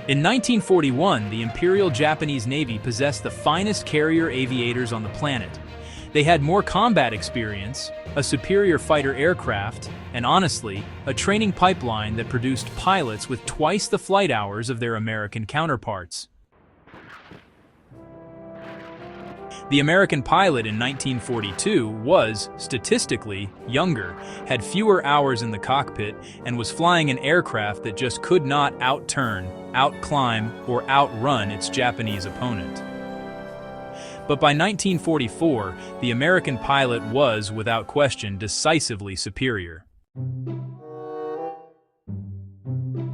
In 1941, the Imperial Japanese Navy possessed the finest carrier aviators on the planet. They had more combat experience, a superior fighter aircraft, and honestly, a training pipeline that produced pilots with twice the flight hours of their American counterparts. The American pilot in 1942 was, statistically, younger, had fewer hours in the cockpit, and was flying an aircraft that just could not outturn, outclimb, or outrun its Japanese opponent. But by 1944, the American pilot was, without question, decisively superior.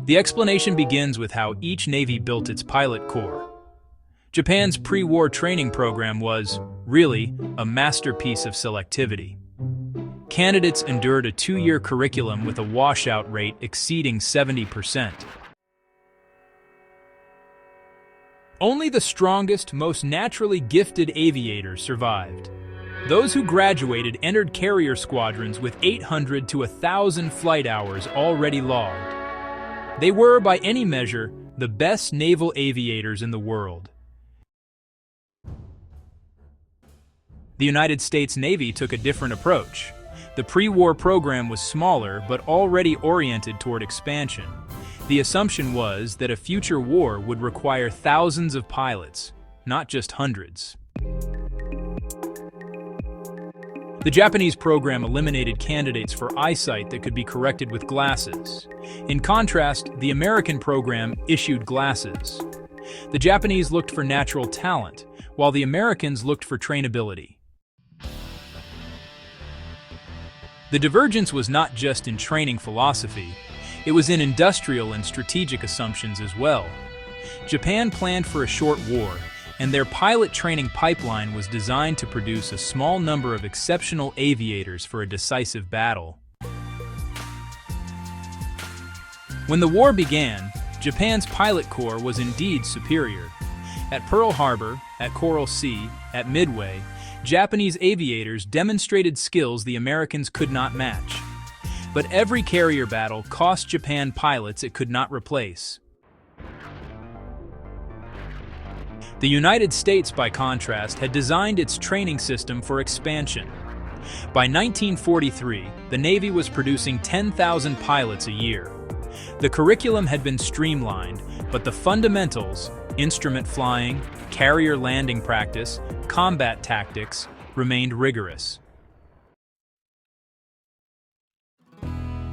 The explanation begins with how each Navy built its pilot corps. Japan's pre-war training program was, really, a masterpiece of selectivity. Candidates endured a 2-year curriculum with a washout rate exceeding 70%. Only the strongest, most naturally gifted aviators survived. Those who graduated entered carrier squadrons with 800 to 1,000 flight hours already logged. They were, by any measure, the best naval aviators in the world. The United States Navy took a different approach. The pre-war program was smaller but already oriented toward expansion. The assumption was that a future war would require thousands of pilots, not just hundreds. The Japanese program eliminated candidates for eyesight that could be corrected with glasses. In contrast, the American program issued glasses. The Japanese looked for natural talent, while the Americans looked for trainability. The divergence was not just in training philosophy, it was in industrial and strategic assumptions as well. Japan planned for a short war, and their pilot training pipeline was designed to produce a small number of exceptional aviators for a decisive battle. When the war began, Japan's pilot corps was indeed superior. At Pearl Harbor, at Coral Sea, at Midway, Japanese aviators demonstrated skills the Americans could not match. But every carrier battle cost Japan pilots it could not replace. The United States, by contrast, had designed its training system for expansion. By 1943, the Navy was producing 10,000 pilots a year. The curriculum had been streamlined, but the fundamentals, instrument flying, carrier landing practice, combat tactics, remained rigorous.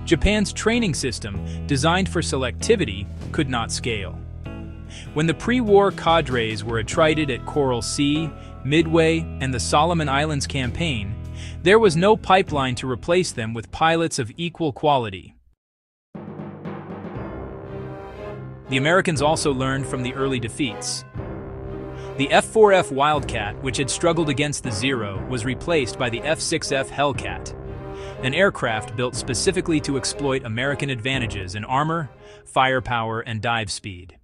Japan's training system, designed for selectivity, could not scale. When the pre-war cadres were attrited at Coral Sea, Midway, and the Solomon Islands campaign, there was no pipeline to replace them with pilots of equal quality. The Americans also learned from the early defeats. The F-4F Wildcat, which had struggled against the Zero, was replaced by the F-6F Hellcat, an aircraft built specifically to exploit American advantages in armor, firepower, and dive speed.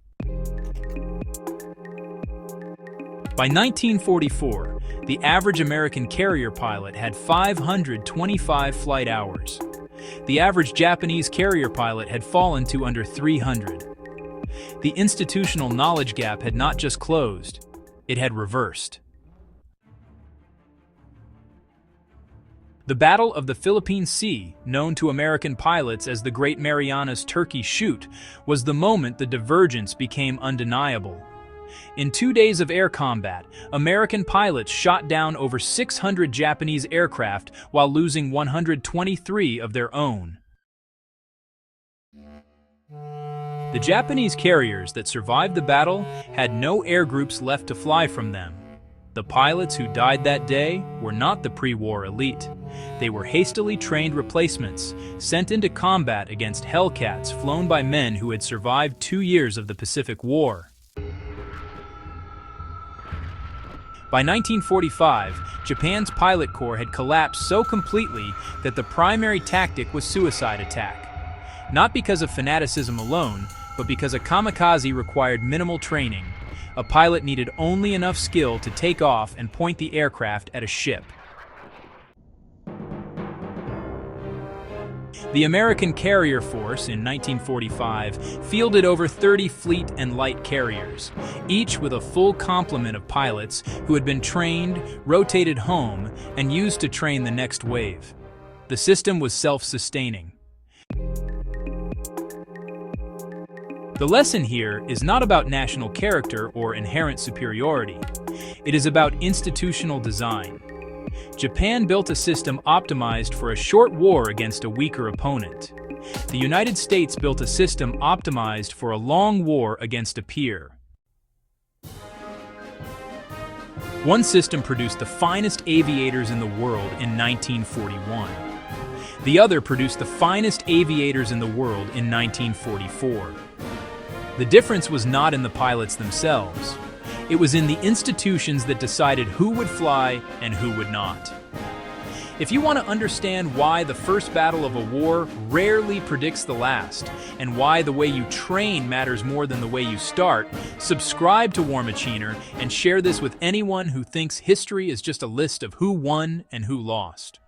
By 1944, the average American carrier pilot had 525 flight hours. The average Japanese carrier pilot had fallen to under 300. The institutional knowledge gap had not just closed, it had reversed. The Battle of the Philippine Sea, known to American pilots as the Great Marianas Turkey Shoot, was the moment the divergence became undeniable. In 2 days of air combat, American pilots shot down over 600 Japanese aircraft while losing 123 of their own. The Japanese carriers that survived the battle had no air groups left to fly from them. The pilots who died that day were not the pre-war elite. They were hastily trained replacements, sent into combat against Hellcats flown by men who had survived 2 years of the Pacific War. By 1945, Japan's pilot corps had collapsed so completely that the primary tactic was suicide attack. Not because of fanaticism alone, but because a kamikaze required minimal training. A pilot needed only enough skill to take off and point the aircraft at a ship. The American Carrier Force in 1945 fielded over 30 fleet and light carriers, each with a full complement of pilots who had been trained, rotated home, and used to train the next wave. The system was self-sustaining. The lesson here is not about national character or inherent superiority. It is about institutional design. Japan built a system optimized for a short war against a weaker opponent. The United States built a system optimized for a long war against a peer. One system produced the finest aviators in the world in 1941. The other produced the finest aviators in the world in 1944. The difference was not in the pilots themselves. It was in the institutions that decided who would fly and who would not. If you want to understand why the first battle of a war rarely predicts the last, and why the way you train matters more than the way you start, subscribe to War Machiner and share this with anyone who thinks history is just a list of who won and who lost.